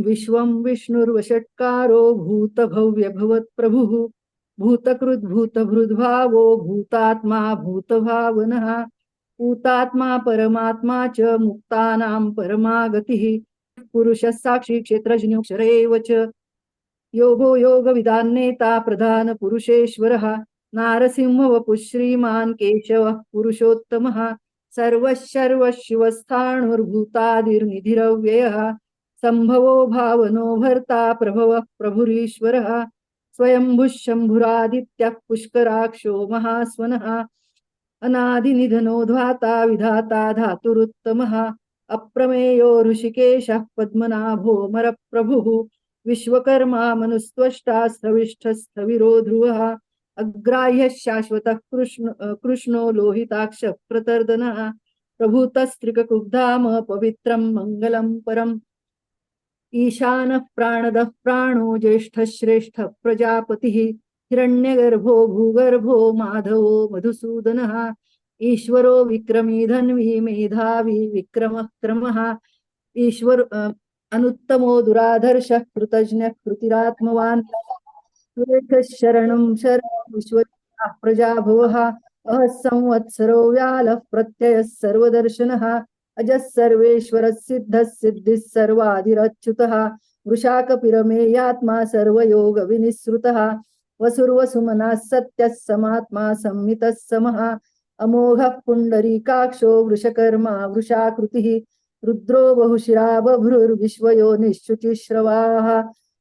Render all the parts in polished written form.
विश्वं विष्णुर्वषट्कारो भूतभव्यभवत्प्रभुः भूतकृद्भूतभृद्भावो भूतात्मा भूतभावनः भूतात्मा परमात्मा च मुक्तानां परमा गतिः पुरुषः साक्षी क्षेत्रज्ञोऽक्षर एव च योगो योगविदान्नेता प्रधान पुरुषेश्वरः नारसिंहवपुः श्रीमान् केशवः पुरुषोत्तमः सर्वशिवस्थाणुर्भूतादिर्निधिरव्ययः संभवो भावनो भर्ता प्रभवः प्रभुरीश्वरः स्वयंभुः शम्भुरादित्यः पुष्कराक्षो महास्वनः अनादिनिधनो धाता विधाता धातुरुत्तमः अप्रमेयो ऋषिकेशः पद्मनाभो मरप्रभुः विश्वकर्मा मनुस्त्वष्टा स्थविष्ठस्थविरो ध्रुवः अग्राह्यः शाश्वतः कृष्णो लोहिताक्षः प्रतर्दनः प्रभूतस्त्रिककुब्धाम पवित्रं मङ्गलं परम् ईशानः प्राणदः प्राणो ज्येष्ठः श्रेष्ठः प्रजापतिः हिरण्यगर्भो भूगर्भो माधवो मधुसूदनः ईश्वरो विक्रमी धन्वी मेधावी विक्रमः क्रमः ईश्वर अनुत्तमो दुराधर्षः कृतज्ञः कृतिरात्मवान् शरणं विश्वजाः प्रजाभवः अहः संवत्सरो व्यालः प्रत्ययः सर्वदर्शनः अजः सर्वेश्वरः सिद्धः सिद्धिः सर्वादिरच्युतः वृषाकपिरमेयात्मा सर्वयोगविनिःसृतः वसुर्वसुमनः सत्यः समात्मा संमितः समः अमोघः पुण्डरीकाक्षो वृषकर्मा वृषाकृतिः रुद्रो बहुशिरा बभ्रुर्विश्वयोनिश्चुचिश्रवाः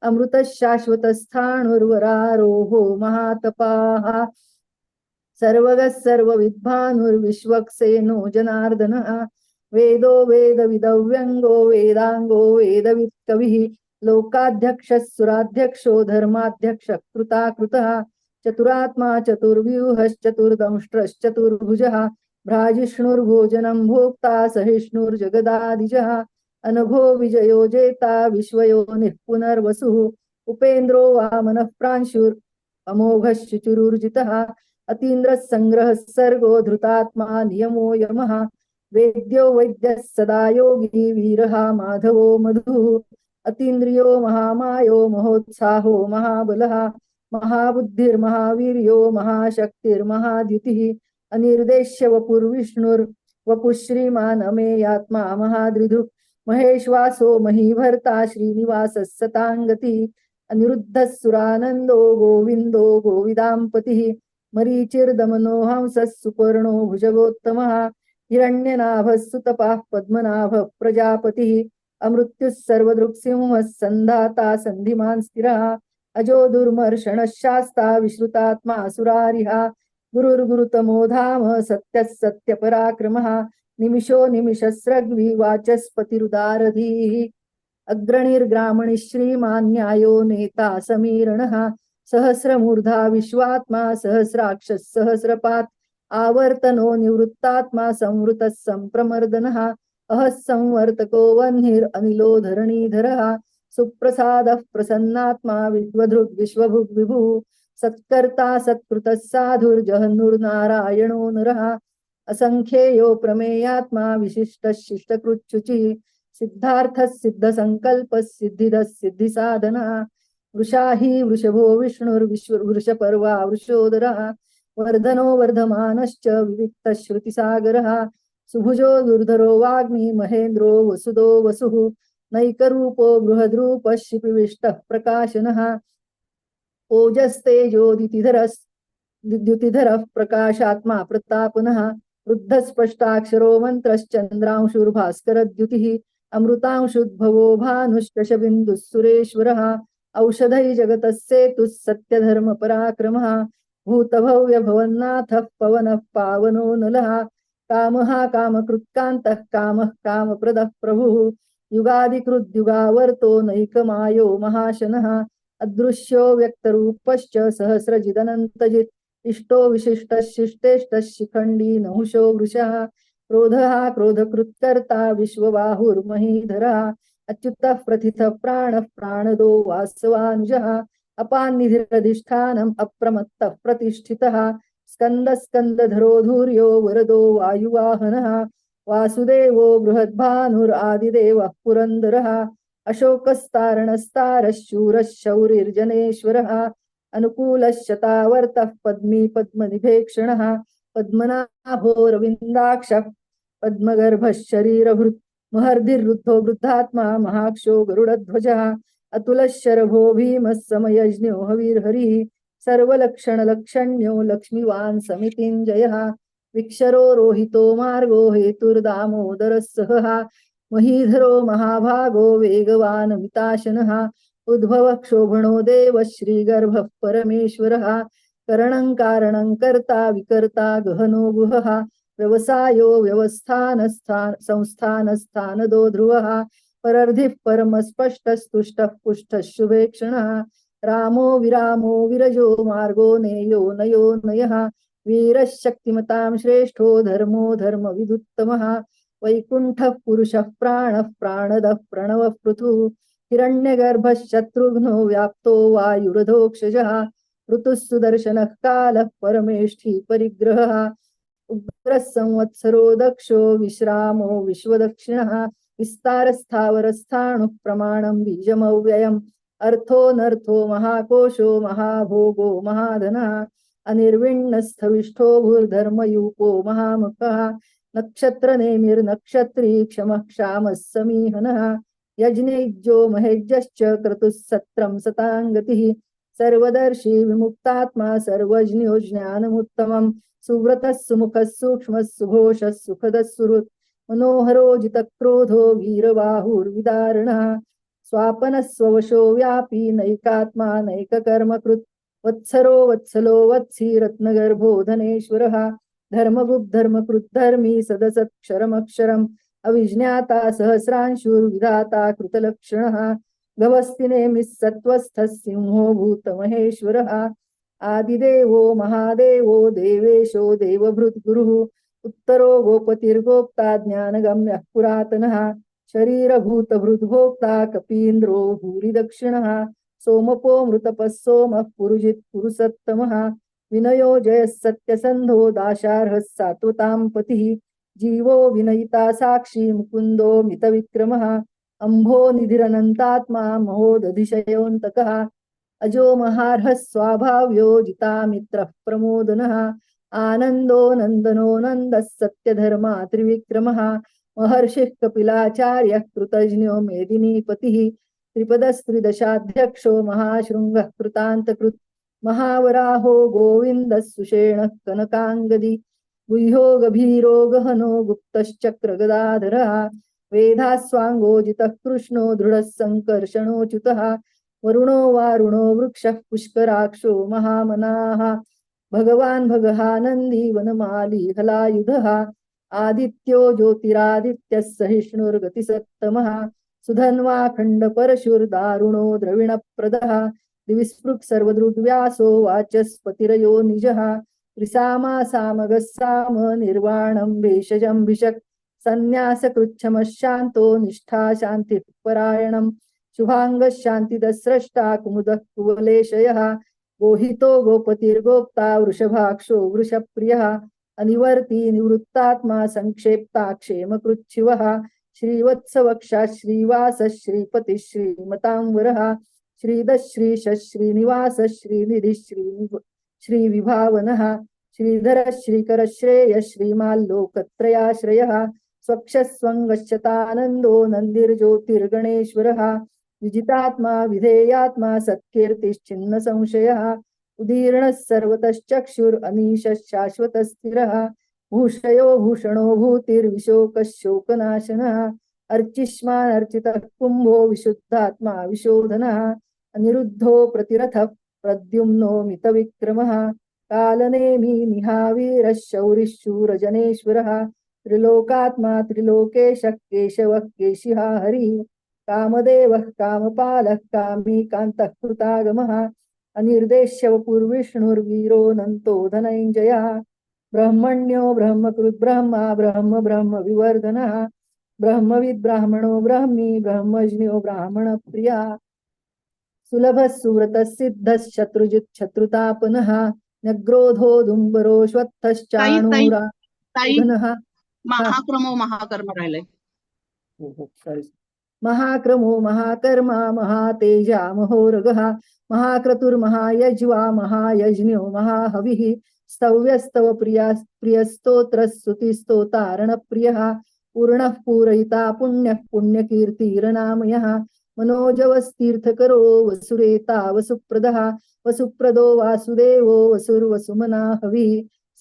अमृतः शाश्वतस्थाणुर्वरारोहो महातपाः सर्वगः सर्वविद्भानुर्विश्वक्सेनो जनार्दनः वेदो वेदविदव्यङ्गो वेदाङ्गो वेदवित्कविः लोकाध्यक्षः सुराध्यक्षो धर्माध्यक्षः कृताकृतः चतुरात्मा चतुर्व्यूहश्चतुर्दंष्ट्रश्चतुर्भुजः भ्राजिष्णुर्भोजनं भोक्ता सहिष्णुर्जगदादिजः अनघो विजयो जेता विश्वयोनिः पुनर्वसुः उपेन्द्रो वामनः प्रांशुर् अमोघः शुचिरुर्जितः अतीन्द्रः संग्रहः सर्गो धृतात्मा नियमो यमः वेद्यो वैद्यः सदा योगी वीरः माधवो मधुः अतीन्द्रियो महामायो महोत्साहो महाबलः महाबुद्धिर्महावीर्यो महाशक्तिर्महाद्युतिः अनिर्देश्य वपुर्विष्णुर्वपुः श्रीमान् अमेयात्मा महादृधुः महेश्वासो महीभर्ता श्रीनिवासः सताङ्गतिः अनिरुद्धः सुरानन्दो गोविन्दो गोविदाम्पतिः मरीचिर्दमनो हंसः सुपर्णो भुजगोत्तमः हिरण्यनाभः सुतपाः पद्मनाभः प्रजापतिः अमृत्युः सर्वदृक्सिंहः सन्धाता सन्धिमान् स्थिरः अजो दुर्मर्षणः शास्ता विश्रुतात्मा सुरारिः गुरुर्गुरुतमो धाम सत्यः सत्यपराक्रमः निमिषो निमिषस्रग्वी वाचस्पतिरुदारधीः अग्रणिर्ग्रामणिः श्रीमान् न्यायो नेता समीरणः सहस्रमूर्धा विश्वात्मा सहस्राक्षः सहस्रपात् आवर्तनो निवृत्तात्मा संवृतः संप्रमर्दनः अहः संवर्तको वह्निरनिलो धरणीधरः सुप्रसादः प्रसन्नात्मा विश्वधृग् विश्वभुग् विभुः सत्कर्ता सत्कृतः साधुर्जहन्नुर्नारायणो नरः असंख्येयो प्रमेयात्मा विशिष्टः शिष्टकृच्छुचिः सिद्धार्थः सिद्धसंकल्पः सिद्धिदः सिद्धिसाधनः वृषाही वृषभो विष्णुर्वृषपर्वा वृषोदरः वर्धनो वर्धमानश्च विविक्तः श्रुतिसागरः सुभुजो दुर्धरो वाग्मी महेन्द्रो वसुदो वसुः नैकरूपो बृहद्रूपः शिपिविष्टः प्रकाशनः ओजस्तेजोदितिधरः प्रकाशात्मा प्रतापनः वृद्धस्पष्टाक्षरो मन्त्रश्चन्द्रांशुर्भास्करद्युतिः अमृतांशुद्भवो भानुश्चशबिन्दुः सुरेश्वरः औषधै जगतः सेतुः सत्यधर्मपराक्रमः भूतभव्यभवन्नाथः पवनः पावनो नलः कामः कामकृत्कान्तः कामः कामप्रदः प्रभुः युगादिकृद्युगावर्तो नैकमायो महाशनः अदृश्यो व्यक्तरूपश्च सहस्रजिदनन्तजित् इष्टो विशिष्टः शिष्टेष्टः शिखण्डी नहुषो वृषः क्रोधः क्रोधकृत्कर्ता विश्वबाहुर्महीधरः अच्युतः प्रथितः प्राणः प्राणदो वासवानुजः अपान्निधिरधिष्ठानम् अप्रमत्तः प्रतिष्ठितः स्कन्दस्कन्दधरो धूर्यो वरदो वायुवाहनः वासुदेवो बृहद्भानुरादिदेवः पुरन्दरः अशोकस्तारणस्तारशूरशौरिर्जनेश्वरः अनुकूलश्चतावर्तः पद्मी पद्मनिभेक्षणः पद्मनाभोरविन्दाक्षः पद्मगर्भः शरीरभृत् महर्धिरुद्धो वृद्धात्मा महाक्षो गरुडध्वजः अतुलशरभो भीमः समयज्ञो हविर्हरिः सर्वलक्षणलक्षण्यो लक्ष्मीवान् समितिञ्जयः विक्षरो रोहितो मार्गो हेतुर्दामोदरः सहः महीधरो महाभागो वेगवान् मिताशनः उद्भवः क्षोभणो देवः श्रीगर्भः परमेश्वरः करणं कारणं कर्ता विकर्ता गहनो गुहः व्यवसायो संस्थानस्थानदो ध्रुवः परर्धिः परमस्पष्टस्तुष्टः पुष्टः शुभेक्षणः रामो विरामो विरजो मार्गो नेयो नयो नयः वीरः शक्तिमतां श्रेष्ठो धर्मो धर्मविदुत्तमः वैकुण्ठः पुरुषः प्राणः प्राणदः प्रणवः पृथुः हिरण्यगर्भः शत्रुघ्नो व्याप्तो वायुरधोक्षजः ऋतुः सुदर्शनः कालः परमेष्ठी परिग्रहः उग्रः संवत्सरो दक्षो विश्रामो विश्वदक्षिणः विस्तारस्थावरस्थाणुः प्रमाणं बीजमव्ययम् अर्थोऽनर्थो महाकोशो महाभोगो महाधनः अनिर्विण्णस्थविष्ठो भूर्धर्मयूपो महामुखः नक्षत्रनेमिर्नक्षत्री क्षमः क्षामः समीहनः यज्ञैज्यो महेज्यश्च क्रतुः सत्रं सताङ्गतिः सर्वदर्शी विमुक्तात्मा सर्वज्ञो ज्ञानमुत्तमम् सुव्रतः सुमुखः सूक्ष्मः सुघोषः सुखदः सुहृत् मनोहरो जितक्रोधो वीरबाहुर्विदारणः स्वापनः स्ववशो व्यापी नैकात्मा नैककर्मकृत् वत्सरो वत्सलो वत्सी रत्नगर्भो धनेश्वरः धर्मगुप्धर्मकृद्धर्मी सदसत्क्षरमक्षरम् अविज्ञाता सहस्रांशुर्विधाता कृतलक्षणः गवस्तिनेमिः सत्त्वस्थः सिंहो भूतमहेश्वरः आदिदेवो महादेवो देवेशो देवभृद्गुरुः उत्तरो गोपतिर्गोप्ता ज्ञानगम्यः पुरातनः शरीरभूतभृद्भोक्ता कपीन्द्रो भूरिदक्षिणः सोमपो मृतपः सोमः पुरुजित् पुरुषोत्तमः विनयो जयः सत्यसन्धो दाशार्हः सात्वतां पतिः जीवो विनयिता साक्षी मुकुन्दो मितविक्रमः अम्भो निधिरनन्तात्मा महोदधिशयोऽन्तकः अजो महार्हः स्वाभाव्यो जितामित्रः प्रमोदनः आनन्दो नन्दनो नन्दः सत्यधर्मा त्रिविक्रमः महर्षिः कपिलाचार्यः कृतज्ञो मेदिनीपतिः त्रिपदस्त्रिदशाध्यक्षो महाशृङ्गः कृतान्तकृत् महावराहो गोविन्दः सुषेणः कनकाङ्गदी गुह्यो गभीरो गहनो गुप्तश्चक्रगदाधरः वेदास्वाङ्गोजितः कृष्णो दृढः सङ्कर्षणोच्युतः वरुणो वारुणो वृक्षः पुष्कराक्षो महामनाः भगवान् भगहानन्दी वनमाली हलायुधः आदित्यो ज्योतिरादित्यः सहिष्णुर्गतिसत्तमः सुधन्वाखण्डपरशुर्दारुणो द्रविणप्रदः दिविस्पृक् सर्वदृग्व्यासो वाचस्पतिरयो निजः त्रिसामा सामगः साम निर्वाणं भेषजं भिषक् सन्न्यासकृच्छमः शान्तो निष्ठा शान्तिः परायणम् शुभांगः शान्तिदः स्रष्टा कुमुदः कुवलेशयः गोहितो गोपतिर्गोप्ता वृषभाक्षो वृषप्रियः अनिवर्ती निवृत्तात्मा संक्षेप्ता क्षेमकृच्छिवः श्रीवत्सवक्षा श्रीवासः श्रीपतिः श्रीमतांवरः श्रीदः श्रीशः श्रीनिवासः श्रीनिधिः श्रीविभावनः श्रीधरः श्रीकरः श्रेयः श्रीमाल्लोकत्रयाश्रयः स्वक्षस्वङ्गश्चतानन्दो नन्दिर्ज्योतिर्गणेश्वरः विजितात्मा विधेयात्मा सत्कीर्तिश्चिन्न संशयः उदीर्णः सर्वतश्चक्षुरनीशः शाश्वतः स्थिरः भूषयो भूषणो भूतिर्विशोकः शोकनाशनः अर्चिष्मान् अर्चितः कुम्भो विशुद्धात्मा विशोधनः अनिरुद्धो प्रतिरथः प्रद्युम्नो मितविक्रमः कालनेमि निहावीरः शौरिः शूरजनेश्वरः त्रिलोकात्मा त्रिलोकेशः केशवः केशिहा हरिः कामदेवः कामपालः कामी कान्तः कृतागमः अनिर्देश्यवपुर्विष्णुर्वीरोऽनन्तो धनञ्जयः ब्रह्मण्यो ब्रह्मकृत् ब्रह्मा ब्रह्म ब्रह्म विवर्धनः ब्रह्मविद् ब्राह्मणो ब्रह्मी ब्रह्मज्ञो ब्राह्मणप्रियः सुलभः सुव्रतः सिद्धः शत्रुजित् शत्रुतापनः नग्रोधो दुम्बरो श्वत्थश्चाणूरा घनः महाक्रमो महाकर्म राहिलाय. महाक्रमो महाकर्मा महातेजा महोरगः महाक्रतुर्महायज्वा महायज्ञो महाहविः स्तव्यस्तव प्रियस्तोत्रस्तुतिस्तोतारणप्रियः पूर्णः पूरयिता पुण्यः पुण्यकीर्तिरनामयः मनोजवस्तीर्थकरो वसुरेता वसुप्रदः वसुप्रदो वासुदेवो वसुर्वसुमना हविः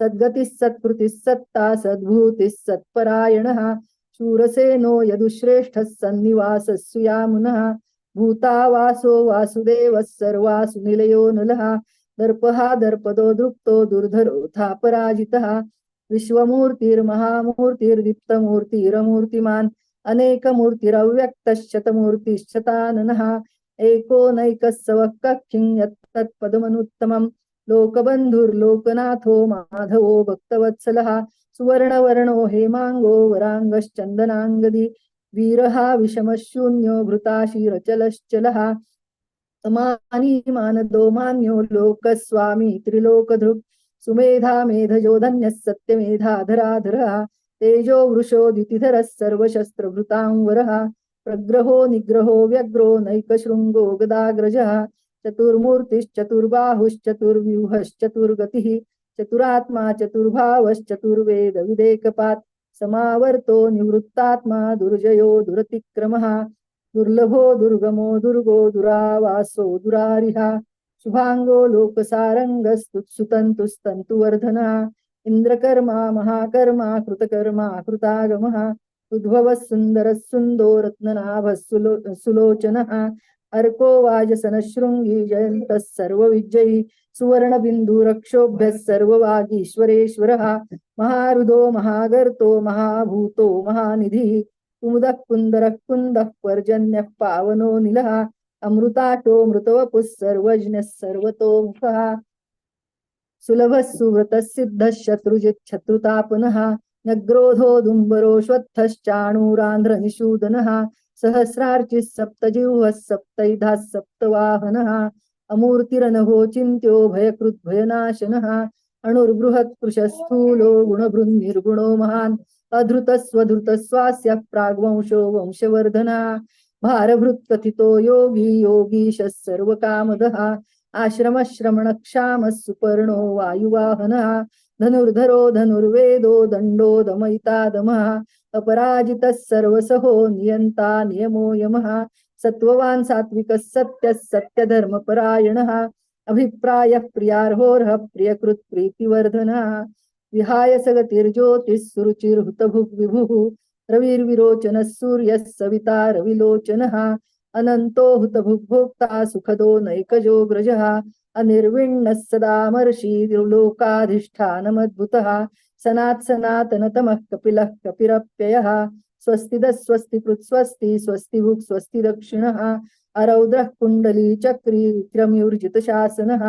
सद्गतिः सत्कृतिः सत्ता सद्भूतिः सत्परायणः शूरसेनो यदुश्रेष्ठः सन्निवासः सुयामुनः भूता वासो वासुदेवः सर्वासु निलयो नलः दर्पः दर्पदो दृप्तो दुर्धरोऽथा पराजितः विश्वमूर्तिर्महामूर्तिर्दीप्तमूर्तिरमूर्तिमान् अनेकमूर्तिरव्यक्तशतमूर्तिश्चताननः एको नैकः सवः कक्षिं यत्तत्पदमनुत्तमम् लोकबन्धुर्लोकनाथो माधवो भक्तवत्सलः सुवर्णवर्णो हेमांगो वरांगश्चन्दनांगदी वीरः विषमशून्यो भृताशीरचलश्चलः समानी मानदो मान्यो लोकस्वामी त्रिलोकधृक् सुमेधा मेधजो धन्यः सत्यमेधाधराधरः तेजो वृषो द्युतिधरः सर्वशस्त्रभृतांवरः प्रग्रहो निग्रहो व्यग्रो नैकशृङ्गो गदाग्रजः चतुर्मूर्तिश्चतुर्बाहुश्चतुर्व्यूहश्चतुर्गतिः चतुरात्मा चतुर्भावश्चतुर्वेद विदेकपात् समावर्तो निवृत्तात्मा दुर्जयो दुरतिक्रमः दुर्लभो दुर्गमो दुर्गो दुरावासो दुरारिहा शुभांगो लोकसारंगस्तुत्सुतन्तुस्तन्तुवर्धनः इंद्रकर्मा महाकर्मा कृतकर्मा कृतागमः उद्भवः सुन्दरः सुन्दो रत्ननाभः सुलोचनः अर्को वाजसनशृङ्गी जयन्तः सर्वविजयी सुवर्णबिन्दुरक्षोभ्यः सर्ववागीश्वरेश्वरः महारुदो महागर्तो महाभूतो महानिधिः कुमुदः कुन्दरः कुन्दः पर्जन्यः पावनो निलः अमृताटो मृतवपुः सर्वज्ञः सर्वतोमुखः सुलभः सुव्रतः सिद्धः शत्रुजित् शत्रुतापनः नग्रोधो दुम्बरोऽश्वत्थश्चाणूरान्ध्रनिषूदनः सहस्रार्चिः सप्तजिह्वः सप्तैधाः सप्तवाहनः अमूर्तिरनघो चिन्त्यो भयकृद्भयनाशनः अणुर्बृहत्कृशस्थूलो गुणभृन्निर्गुणो महान् अधृतस्वधृतस्वास्य प्राग्वंशो वंशवर्धनः भारभृत्कथितो योगी योगीशः सर्वकामदः आश्रमश्रमणक्षामः सुपर्णो वायुवाहनः धनुर्धरो धनुर्वेदो दण्डो दमयितादमः अपराजितः सर्वसहो नियन्ता नियमो यमः सत्त्ववान् सात्विकः सत्यः सत्यधर्मपरायणः अभिप्रायः प्रियार्होर्हः प्रियकृत् प्रीतिवर्धनः विहाय सगतिर्ज्योतिः सुरुचिर्हुतभुग् विभुः रविर्विरोचनः सूर्यः सविता रविलोचनः अनन्तो हुतभुग्भोक्ता सुखदो नैकजोऽग्रजः अनिर्विण्णः सदामर्षि लोकाधिष्ठानमद्भुतः सनातनतमः कपिलः कपिरप्ययः स्वस्तिदः स्वस्तिकृत् स्वस्ति स्वस्तिभुक् स्वस्ति दक्षिणः अरौद्रः कुण्डली चक्री विक्रम्यूर्जितशासनः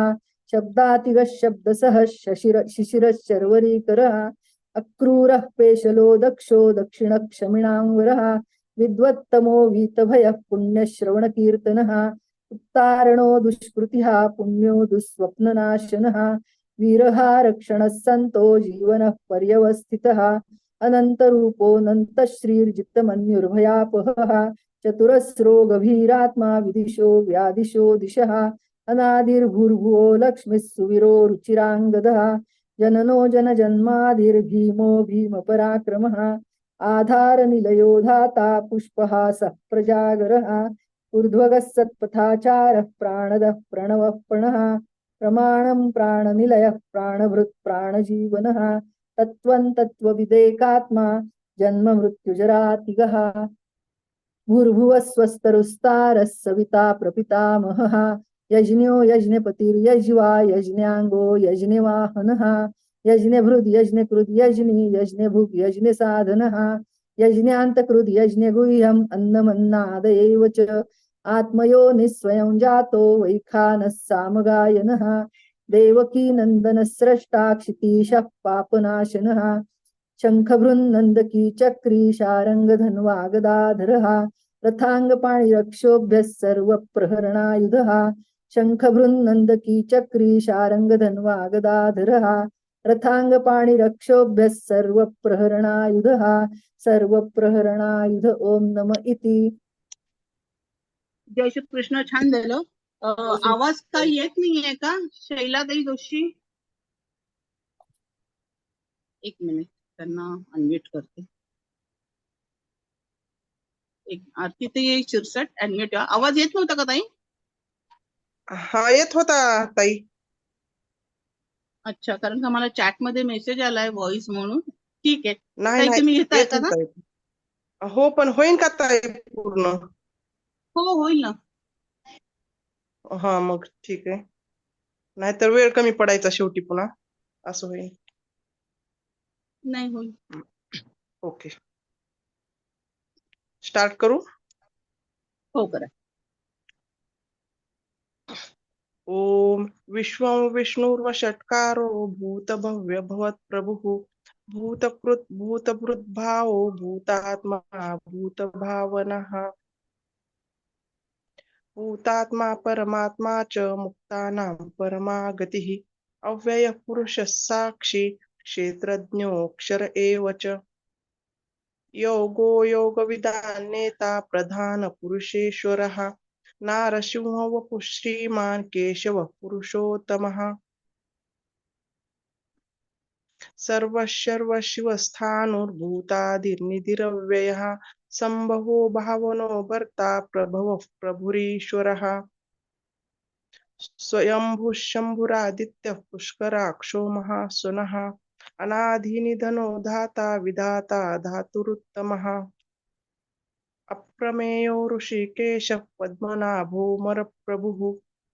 शब्दातिगः शब्दसः शिशिरः शर्वरीकरः अक्रूरः पेशलो दक्षो दक्षिणक्षमिणांवरः विद्वत्तमो वीतभयः पुण्यश्रवणकीर्तनः उत्तारणो दुष्कृतिः पुण्यो दुःस्वप्ननाशनः वीरः रक्षणः सन्तो जीवनः पर्यवस्थितः अनन्तरूपोऽनन्तश्रीर्जितमन्युर्भयापहः चतुरस्रो गभीरात्मा विदिशो व्यादिशो दिशः अनादिर्भूर्भुवो लक्ष्मीः सुवीरो रुचिराङ्गदः जननो जनजन्मादिर्भीमो भीमपराक्रमः आधारनिलयो धाता पुष्पहासः प्रजागरः ऊर्ध्वगः सत्पथाचारः प्राणदः प्रणवः प्रणः प्रमाणं प्राणनिलयः प्राणभृत् प्राणजीवनः तत्त्वं तत्त्वविदेकात्मा जन्म मृत्युजरातिगः भूर्भुवः स्वस्तरुस्तारः सविता प्रपितामहः यज्ञो यज्ञपतिर्यज्वा यज्ञांगो यज्ञवाहनः यज्ञभृद् यज्ञकृद् यज्ञी यज्ञभुग् यज्ञसाधनः यज्ञान्तकृद् यज्ञगुह्यम् अन्नमन्नाद एव च आत्मयो निस्वयं जातो वैखानः सामगायनः देवकी नन्दनः स्रष्टा क्षितीशः पापनाशनः शङ्खभृन्नन्दकी चक्री शारङ्गधन्वा गदाधरः रथाङ्गपाणिरक्षोभ्यः सर्वप्रहरणायुधः शङ्खभृन्नन्दकी चक्री शारङ्गधन्वा गदाधरः रथाङ्गपाणिरक्षोभ्यः सर्वप्रहरणायुधः सर्वप्रहरणायुध ओम नम इति। जय श्री कृष्ण. छान झालं. आवाज काही येत नाहीये का शैलाताई जोशी? एक मिनिट, त्यांना अनम्यूट करते. एक आरती ताई शिरसाट अनम्यूट. आवाज येत नव्हता का ताई? हा येत होता ताई. अच्छा, कारण का मला चॅट मध्ये मेसेज आलाय व्हॉइस म्हणून. ठीक आहे नाही ताई, नाही तुम्ही घेताय येत का ना? होता. हो पण होईन का ताई पूर्ण? हो होईल ना. हा मग ठीक आहे. नाहीतर वेळ कमी पडायचा शेवटी पुन्हा असं होईल. नाही होईल. ओके स्टार्ट करू. हो करा. ओम विश्वं विष्णुर्वषट्कारो भूतभव्य भवत्प्रभुः भूतकृत भूतभृद्भावो भूतात्मा भूतभावनः भूतात्मा परमात्मा च मुक्तानां परमा गतिः अव्ययः पुरुषः साक्षी क्षेत्रज्ञोऽक्षर एव च योगो योगविदां नेता प्रधानपुरुषेश्वरः नारसिंहो वपुः श्रीमान् केशवः पुरुषोत्तमः सर्वशर्वशिवस्थाणुर्भूतादिर्निधिरव्ययः सम्भवो भावनो भर्ता प्रभवः प्रभुरीश्वरः स्वयंभुः शम्भुरादित्यः पुष्कराक्षो महासुनः अनादिनिधनो धाता विधाता धातुरुत्तमः अप्रमेयो ऋषिकेशः पद्मनाभो मरप्रभुः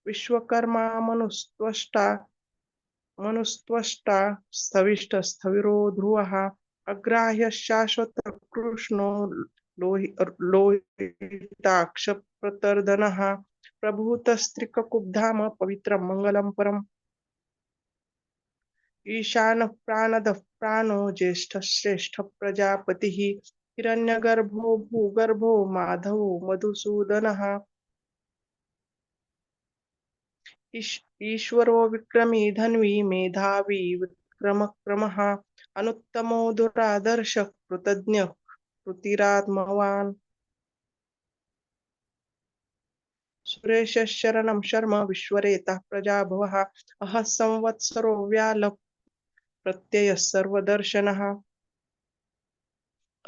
विश्वकर्मा मनुस्त्वष्टा स्थविरो ध्रुवः अग्राह्यः शाश्वतः कृष्णो लोहिताक्षप्रतर्दनः प्रभूतस्त्रिककुब्धाम पवित्रं मङ्गलं परम् ईशानः प्राणदः प्राणो ज्येष्ठः श्रेष्ठः प्रजापतिः हिरण्यगर्भो भूगर्भो माधवो मधुसूदनः ईश्वरो विक्रमी धन्वी मेधावी विक्रमक्रमः अनुत्तमो दुरादर्शः कृतज्ञः कृतिरात्मवान् सुरेशः शरणं शर्म विश्वरेतः प्रजाभवः अहः संवत्सरो व्यालः प्रत्ययः सर्वदर्शनः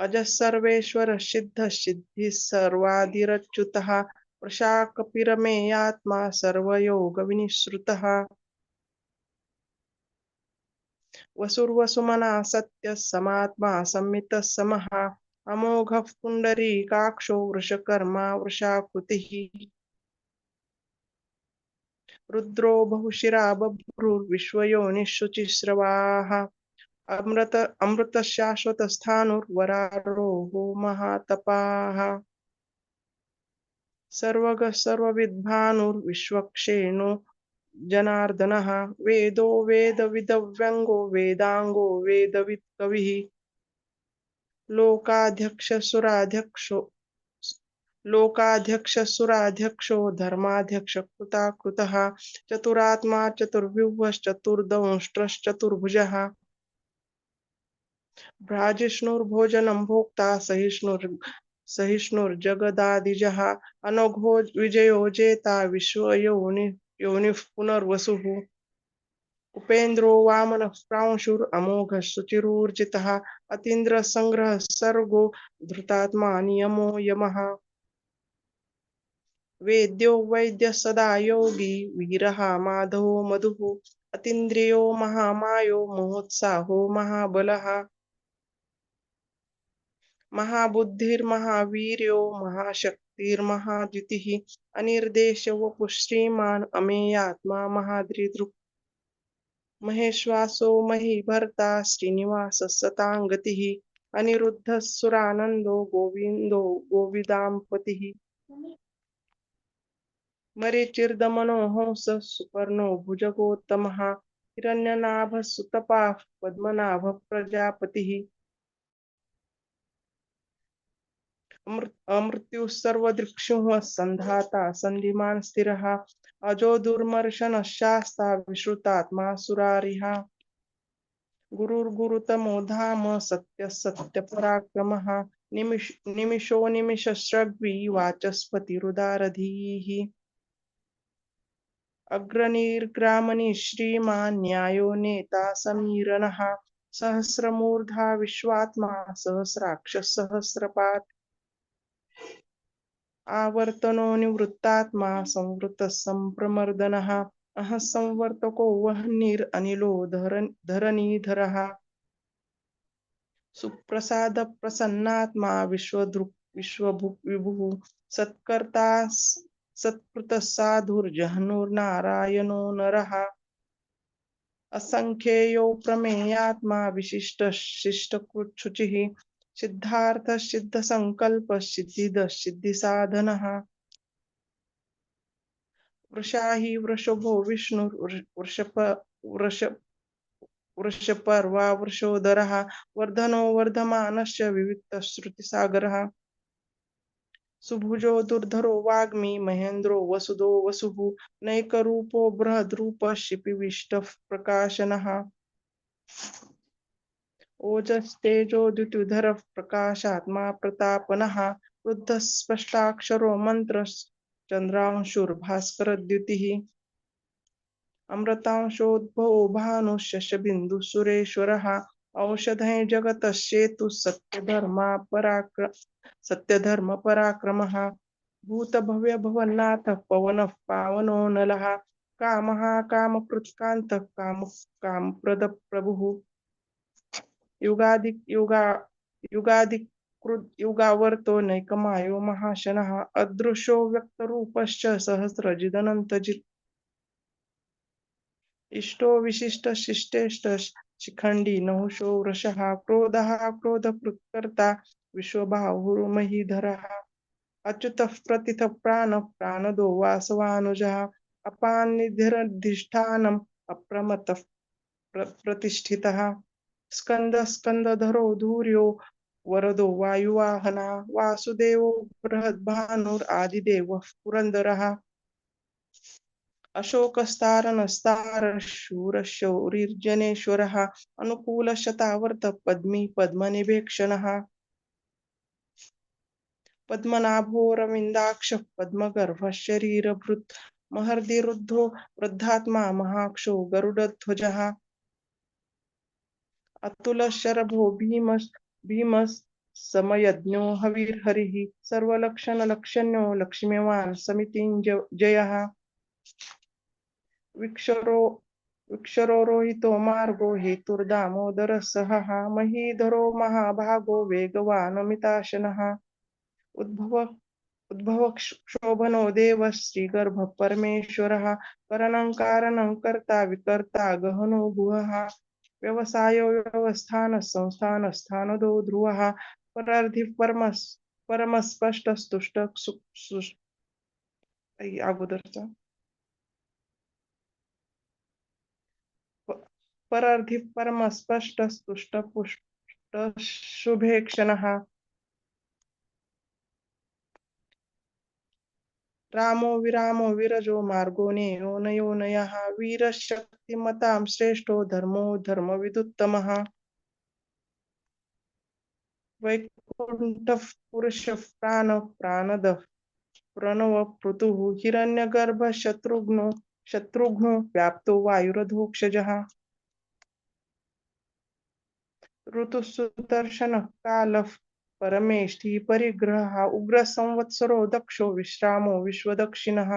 अजः सर्वेश्वरः सिद्धः सिद्धिः सर्वादिरच्युतः प्रशाकपिरमेयात्मा सर्वयोगविनिश्रुतः वसुर्वसुमना सत्यः समात्मा संमितः समः अमोघः पुण्डरीकाक्षो वृषकर्मा वृषाकृतिः रुद्रो बहुशिरा बभ्रुर्विश्वयोनिः शुचिस्रवाः अमृतशाश्वतस्थाणुर्वरारोहो महातपाः सर्वगः सर्वविद्भानुर्विश्वक्षेणो जनार्दनः वेदो वेदविदव्यङ्गो वेदाङ्गो वेदवित्कविः लोकाध्यक्षसुराध्यक्षो धर्माध्यक्षकृताकृतः चतुरात्मा चतुर्व्यूहश्चतुर्दंष्ट्रश्चतुर्भुजः भ्राजिष्णुर्भोजनं भोक्ता सहिष्णुर्जगदादिजः अनघो विजयो जेता विश्वयोनिः पुनर्वसुः उपेन्द्रो वामनः प्रांशुरमोघः शुचिरूर्जितः अतीन्द्रसङ्ग्रहः सर्गो धृतात्मा नियमो यमः वेद्यो वैद्यः सदा योगी वीरः माधवो मधुः अतीन्द्रियो महामायो महोत्साहो महाबलः महाबुद्धिर्महावीर्यो महाशक्तिर्महाद्युतिः अनिर्देश्यो वपुः श्रीमान् अमेयात्मा महादृदृक् महेश्वासो महीभर्ता श्रीनिवासः सताङ्गतिः अनिरुद्धः सुरानन्दो गोविन्दो गोविदाम्पतिः मरीचिर्दमनो हंसः सुपर्णो भुजगोत्तमः हिरण्यनाभः सुतपाः पद्मनाभः प्रजापतिः अमृत्युः सर्वदृक्षुः सन्धाता सन्धिमान् स्थिरः अजो दुर्मर्शनः शास्ता विश्रुतात्मा सुरारिः गुरुर्गुरुतमो धाम सत्यः सत्यपराक्रमः निमिषो निमिषस्रग्वी वाचस्पतिरुदारधीः अग्रनिर्ग्रामणि श्रीमान् न्यायो नेता समीरणः सहस्रमूर्धा विश्वात्मा सहस्राक्षः सहस्रपात् आवर्तनो निवृत्तात्मा संवृतः संप्रमर्दनः अहः संवर्तको वह्निरनिलो धरणीधरः सुप्रसाद प्रसन्नात्मा विश्वभुक् विभुः सत्कर्ता सत्कृतः साधुर्जह्नुर्नारायणो नरः असंख्येयो प्रमेयात्मा विशिष्ट शिष्टकृच्छुचिः सिद्धार्थ सिद्ध संकल्प सिद्धिद सिद्धिसाधनः वृषाहि वृषभो वृषपर्वा वृषोदरः वर्धनो वर्धमानश्च विविक्तश्रुतिसागरः सुभुजो दुर्धरो वाग्मी महेन्द्रो वसुदो वसुः नैकरूपो बृहद्रूपः शिपिविष्टः प्रकाशनः ओजस्तेजोद्युतिधरः प्रकाशात्मा प्रतापनः वृद्धः स्पष्टाक्षरो मन्त्रश्चन्द्रांशुर्भास्करद्युतिः अमृतांशोद्भवो भानुः सुरेश्वरः औषधे जगतश्चेतुः सत्यधर्म पराक्रमः भूतभव्यभवन्नाथः पवनः पावनो नलः कामः कामकृत्कान्तः कामप्रद प्रभुः युगावर्तो नैकमायो महाशनः अदृशो व्यक्तरूपश्च सहस्रजिदनन्तजित् इष्टो विशिष्ट शिष्टेष्ट शिखण्डी नहुषो वृषः क्रोधः क्रोधकृत्कर्ता विश्वबाहुर्महीधरः अच्युतः प्रतिथः प्राणदो वासवानुजः अपानिधिरधिष्ठानम् अप्रमतः प्रतिष्ठितः स्कन्दधरो धूर्यो वरदो वायुवाहनः वासुदेवो बृहद्भानुरादिदेवः पुरन्दरः अशोकस्तारणस्तारशूरशौरिर्जनेश्वरः अनुकूलशतावर्त पद्मी पद्मनिभेक्षणः पद्मनाभोरविन्दाक्षः पद्मगर्भः शरीरभृत् महर्दिरुद्धो वृद्धात्मा महाक्षो गरुडध्वजः अतुलशरभो भीमसमयज्ञो हविर्हरिः सर्वलक्षणलक्षण्यो लक्ष्मीवान् समितिञ्जयः विक्षरोहितो मार्गो हेतुर्दामोदरः सहः महीधरो महाभागो वेगवानमिताशनः उद्भव क्षोभनो देवः श्रीगर्भः परमेश्वरः करणं कारणं कर्ता विकर्ता गहनो भुवः व्यवसायो व्यवस्थानः संस्थानस्थानदो ध्रुवः परार्धिः परमस्पष्टस्तुष्ट अगोदरचा परार्धिः परमस्पष्टस्तुष्टपुष्टशुभेक्षणः रामो विरामो विरजो मार्गो नेयो नयोनयः वीरशक्तिमतां श्रेष्ठो धर्मो धर्मविदुत्तमः वैकुण्ठः पुरुषः प्राणदः प्रणव पृथुः हिरण्यगर्भः शत्रुघ्नो व्याप्तो वायुरधोक्षजः ऋतुः सुदर्शनः कालः परमेष्ठिः परिग्रहः उग्रसंवत्सरो दक्षो विश्रामो विश्वदक्षिणः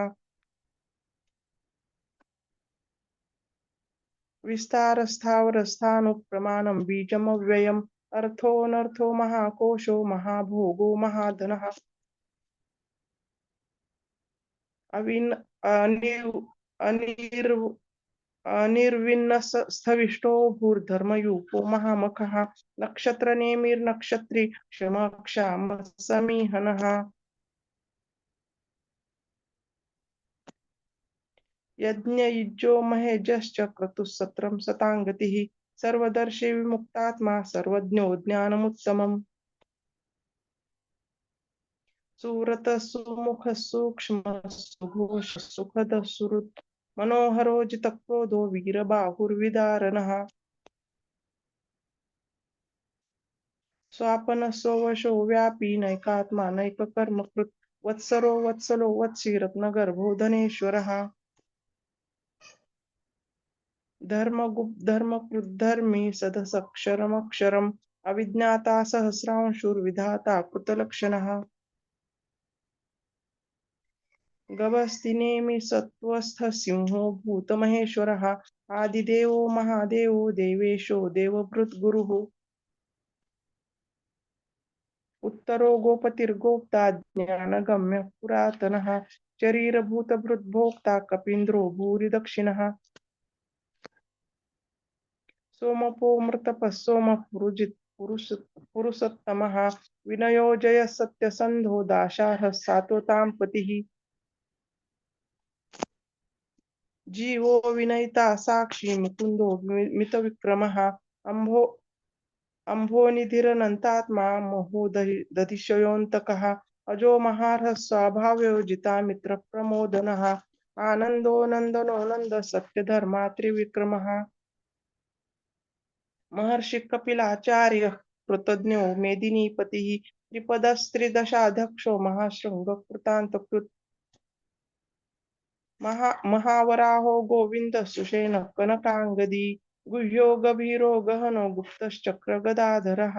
विस्तारस्थावरस्थानुप्रमाणं बीजमव्ययम् अर्थोऽनर्थो महाकोशो महाभोगो महाधनः अनिर्विन्नस्थविष्टो भूर्धर्मयूपो महामखः नक्षत्रनेमिर्नक्षत्री क्षमक्षामसमीहनः यज्ञयुजो महेजश्च क्रतुः सत्रं सताङ्गतिः सर्वदर्शी विमुक्तात्मा सर्वज्ञो ज्ञानमुत्तमम् सुव्रत सुमुख सूक्ष्म सुघोष सुखद सुहृत् मनोहरो जितक्रोधो वीरबाहुर्विदारणः स्वापन स्ववशो व्यापी नैकात्मा नैक कर्मकृत वत्सरो वत्सलो वत्सी रत्नगर्भो धनेश्वरः धर्मकृद्धर्मी सदसक्षरमक्षरम् अविज्ञाता सहस्रांशुर्विधाता कृतलक्षणः गभस्तिनेमि सत्त्वस्थः सिंहो भूतमहेश्वरः आदिदेवो महादेवो देवेशो देवभृद्गुरुः उत्तरो गोपतिर्गोप्ता ज्ञानगम्यः पुरातनः शरीरभूतभृद्भोक्ता कपीन्द्रो भूरिदक्षिणः सोमपो मृतपः सोमः पुरुषोत्तमः विनयो जयः सत्यसन्धो दाशार्हः सात्वतां पतिः जीवो विनयिता साक्षी मुकुन्दो मितविक्रमः अम्भोनिधिरनन्तात्मा महोदधिशयोऽन्तकः अजो महार्हः स्वाभावयोजिता मित्रप्रमोदनः आनन्दो नन्दनो नन्द सत्यधर्मा त्रिविक्रमः महर्षि कपिलाचार्य कृतज्ञो मेदिनीपतिः त्रिपदस्त्रिदशाध्यक्षो महाशृङ्गकृतान्तकृत् महावराहो गोविन्द सुषेण कनकाङ्गदी गुह्यो गभीरो गहनो गुप्तश्चक्रगदाधरः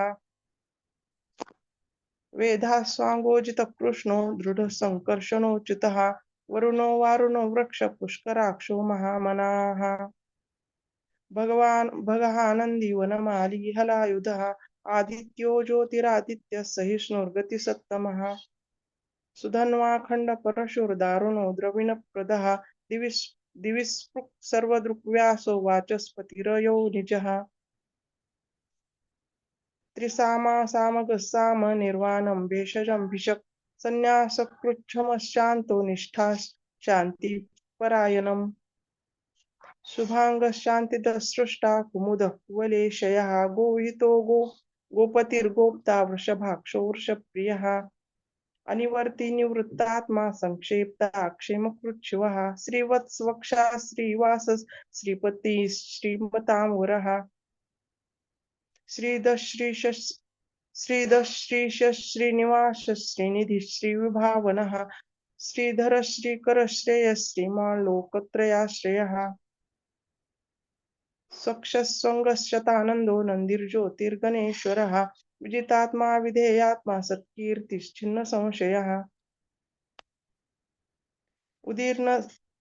वेदास्वाङ्गोजितकृष्णो दृढसङ्कर्षणोच्युतः वरुणो वारुणो वृक्ष पुष्कराक्षो महामनाः भगहानन्दी वनमाली हलायुधः आदित्यो ज्योतिरादित्यः सहिष्णुर्गतिसत्तमः सुधन्वाखण्ड परशुर्दारुणो द्रविणप्रदः दिविस्पृक् सर्वदृक्व्यासो वाचस्पतिरयो निजः त्रिसाम निर्वाणं भेषजं भिषक् संन्यासकृच्छमशान्तो निष्ठा शान्तिपरायणम् शुभाङ्गशान्तिदसृष्टा कुमुदः कुवलेशयः गोहितो गोपतिर्गोप्ता वृषभाक्षो वृषप्रियः अनिवर्ति निवृत्तात्मा संक्षेप्ता क्षेमकृच्छुवः श्रीवत्सवक्षा श्रीवास श्रीपति श्रीमतां वरः श्रीधश्रीश श्रीनिवास श्रीनिधि श्रीविभावनः श्रीधर श्रीकर श्रेय श्रीमान् लोकत्रयाश्रयः स्वक्षस्वङ्गशतानन्दो नन्दिर्ज्योतिर्गणेश्वरः विजितात्मा विधेयात्मा सत्कीर्तिश्चिन्न संशयः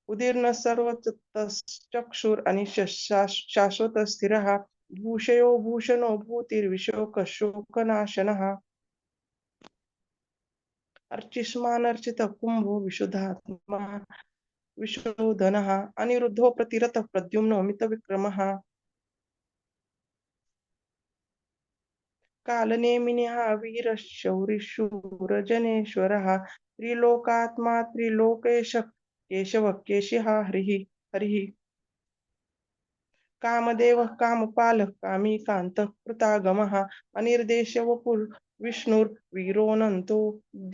उदीर्न सर्वचक्षुरनिश शाश्वत स्थिरः भूषयो भूषणो भूतिर्विशोकशोकनाशनः अर्चिष्मानर्चित कुम्भो विशुद्धात्मा विशोधनः अनिरुद्धो प्रतिरतः प्रद्युम्नो मितविक्रमः कालनेमिनः वीरशौरिशूरजनेश्वरः त्रिलोकात्मा त्रिलोकेश केशवः केशिः हरिः कामदेवः कामपालः कामीकान्तः कृतागमः अनिर्देशवपुर्विष्णुर्वीरोऽनन्तो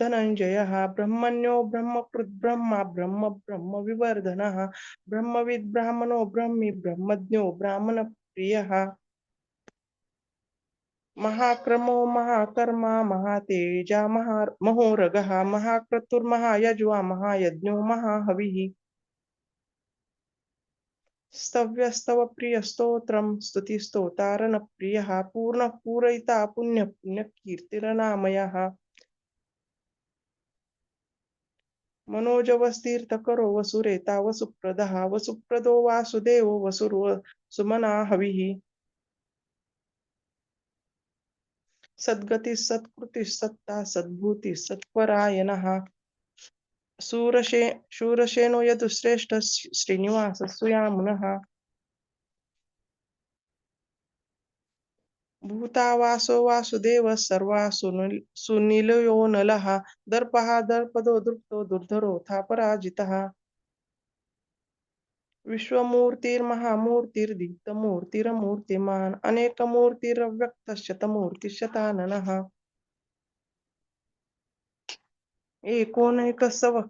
धनञ्जयः ब्रह्मण्यो ब्रह्मकृद्ब्रह्मा ब्रह्मविवर्धनः ब्रह्मविद् ब्राह्मणो ब्रह्मी ब्रह्मज्ञो ब्राह्मणप्रियः महाक्रमो महाकर्मा महातेजा महोरगः महाक्रतुर्महायज्वा महायज्ञो महाहविः स्तव्यस्तव प्रियस्तोत्रं स्तुतिस्तोतारणप्रियः पूर्णः पूरयिता पुण्यकीर्तिरनामयः मनोजवस्तीर्थकरो वसुरेता वसुप्रदः वसुप्रदो वासुदेवो वसुर्वसुमना हविः सद्गतिः सत्कृतिः सत्ता सद्भूतिः सत्परायणः शूरसेनो यदुश्रेष्ठः श्रीनिवासः सुयामुनः भूतावासो वासुदेवः सर्वासुनिलयो नलः दर्पः दर्पदो दृप्तो दुर्धरोऽथापराजितः विश्वमूर्तिर्महामूर्तिर्दीप्तमूर्तिरमूर्तिमान् अनेकमूर्तिरव्यक्तशतमूर्तिशताननः एकोनैकसवः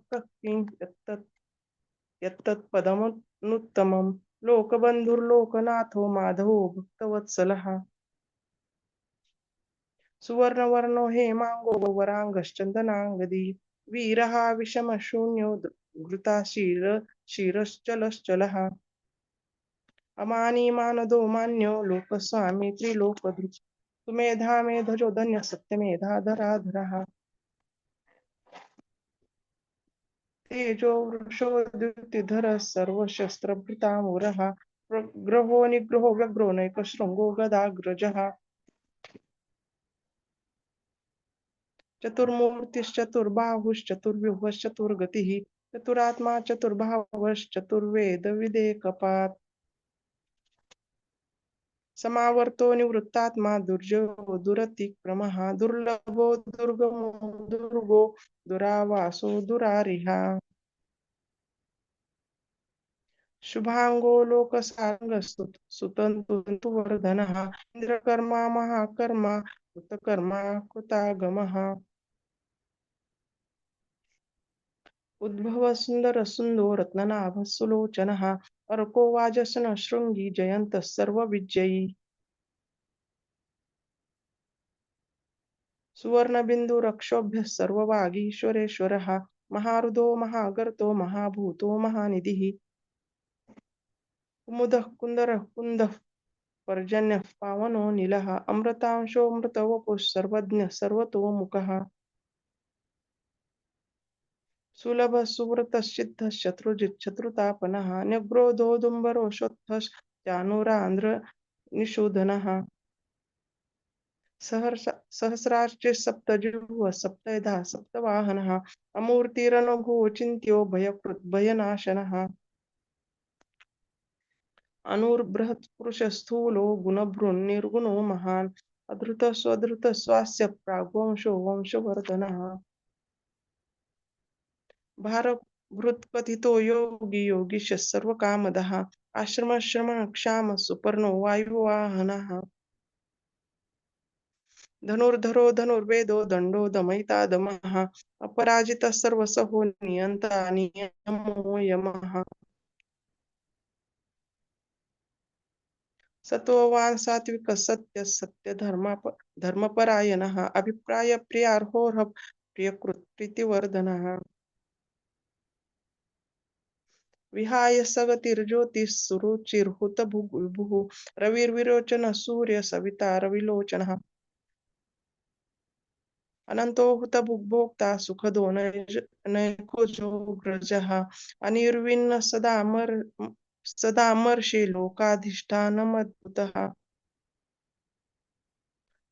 यत्तत्पदमनुत्तमं लोकबन्धुर्लोकनाथो माधवो भक्तवत्सलः सुवर्णवर्णो हेमांगो वरांगश्चन्दनांगदी वीरः विषमशून्यो घृताशीरश्चलश्चलः अमानी मानदो मान्यो लोकस्वामी त्रिलोकधृ सुमेधा मेधजो धन्य सत्यमेधा धराधरः तेजो वृषो द्युतिधरः सर्वशस्त्रभृतामुरः ग्रहो निग्रहो व्यग्रो नैकशृङ्गो गदाग्रजः चतुर्मूर्तिश्चतुर्बाहुश्चतुर्व्यूहश्चतुर्गतिः चतुरात्मा चतुर्भावश्चतुर्वेदविदेकपात् समावर्तो निवृत्तात्मा दुर्जयो दुरतिक्रमः दुर्लभो दुर्गमो दुर्गो दुरावासो दुरारिहा शुभांगो लोकसारंगस्तु सुतंतुवर्धनः इंद्रकर्मा महाकर्मा कृतकर्मा कृतागमः उद्भव सुंदर सुंदो रत्ननाभ सुलोचनः अर्को वाजसन शृंगी जयंत सर्वविजयी सुवर्णबिंदु रक्षोभ्य सर्ववागीश्वरेश्वरः महारुदो महागर्तो महाभूतो महानिधिः कुमुदः कुन्दरः कुन्दः पर्जन्यः पावनो नीलः अमृतांशोऽमृतवपुः सर्वज्ञः सर्वतोमुखः सुलभः सुव्रतश्चित्तश्चतुर्जिच्छत्रुतापनः न्यग्रोधोदुम्बरोषोत्थश्चानुरान्ध्रनिषूदनः सहस्रार्चिः सप्तजिह्वः सप्तधा सप्तवाहनः अमूर्तिरनुभूचिन्त्यो भयकृत् भयनाशनः अनुर्बृहत्पुरुषस्थूलो गुणभृन्निर्गुणो महान् अधृतस्वधृतस्वास्य प्राग्वंशो वंशवर्धनः भारभृत्कथितो योगी योगीशः सर्वकामदः आश्रमश्रमणक्षामः सुपर्णो वायुवाहनः धनुर्धरो धनुर्वेदो दण्डो दमयिता दमः अपराजितः सर्वसहो नियन्ता नियमो यमः सत्त्ववान् सात्विकः सत्यः धर्मपरायणः अभिप्रायप्रियार्होरः प्रियकृत् प्रीतिवर्धनः विहाय सगतिर्ज्योतिः सुरुचिर्हुतभुग्विभुः रविर्विरोचनः सूर्यः सविता रविलोचनः अनन्तो हुतभुग्भोक्ता सुखदो नैकोजोऽग्रजः अनिर्विण्णः सदामर्षि लोकाधिष्ठानमद्भुतः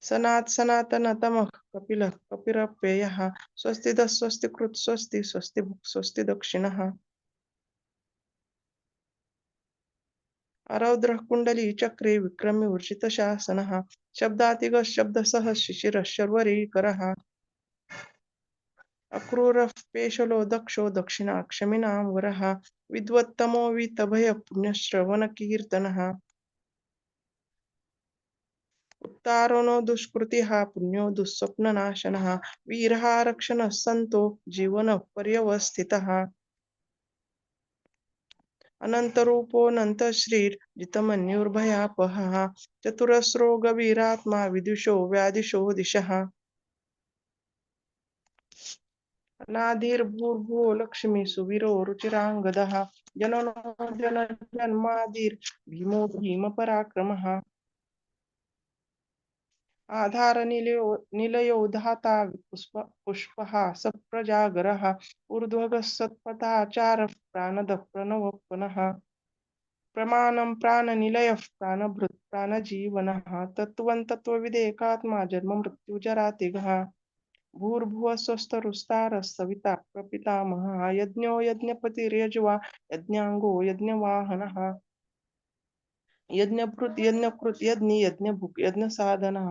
सनातनतमः कपिलः कपिरप्ययः स्वस्तिदः स्वस्तिकृत् स्वस्ति स्वस्तिभुक् स्वस्ति दक्षिणः अरौद्रः कुण्डली चक्रे विक्रमे ऊर्जितशासनः शब्दातिगः शब्दसः शिशिरः शर्वरीकरः अक्रूरः पेशलो दक्षो दक्षिणाक्षमिनां वरः विद्वत्तमो वीतभयः पुण्यश्रवणकीर्तनः उत्तारणो दुष्कृतिः पुण्यो दुःस्वप्ननाशनः वीरः रक्षणः सन्तो जीवनः पर्यवस्थितः अनन्तरूपोऽनन्तश्रीर्जितमन्युर्भयापहः चतुरस्रो गभीरात्मा विदुषो व्यादिशो दिशः अनादिर्भूर्भुवो लक्ष्मी सुवीरो रुचिराङ्गदः जननो जनजन्मादिर्भीमो भीमपराक्रमः आधारनिलयो धाता पुष्पः सप्रजागरः ऊर्ध्वगः सत्पथाचारः प्राणदः प्रणवः प्रमाणं प्राणनिलयः प्राणभृत् प्राणजीवनः तत्त्वं तत्त्वविदेकात्मा जन्ममृत्युजरातिगः भूर्भुवः स्वस्तरुस्तारः सविता प्रपितामहः यज्ञो यज्ञपतिर्यज्वा यज्ञाङ्गो यज्ञवाहनः यज्ञभृत् यज्ञकृत् यज्ञि यज्ञभुक् यज्ञसाधनः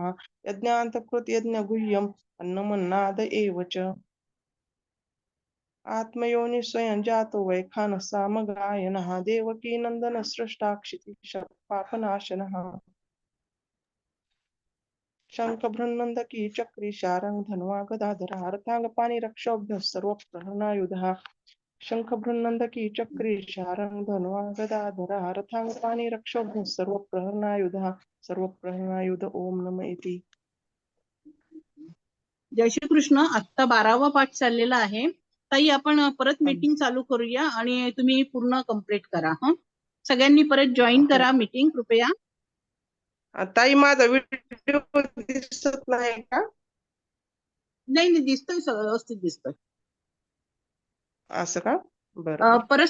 यज्ञान्तकृत् यज्ञगुह्यम् अन्नमन्नाद एव च आत्मयोनि स्वयं जातो वैखानः सामगायनः देवकीनन्दनः सृष्टा क्षितिशः पापनाशनः शङ्खभृन्नन्दकी चक्री शारङ्ग धन्वा गदाधरः रथाङ्गपाणि रक्षोभ्यः सर्वप्रहरणायुधः शङ्खभृन्नन्दकी चक्री शारङ्ग धन्वा गदाधरः रथाङ्गपाणि रक्षोभ्यः सर्वप्रहरणायुधः सर्वप्रहरणायुध ओम नमः इति। जय श्री कृष्ण. आत्ता 12वा पाठ चाललेला आहे. ताई आपण परत मीटिंग चालू करूया आणि तुम्ही पूर्ण कंप्लीट करा. सगळ्यांनी परत जॉईन करा मीटिंग कृपया. ताई माझा व्हिडिओ दिसत नाही का? नाही दिसतोय, सगळं व्यवस्थित दिसतोय. असं का? बरं परत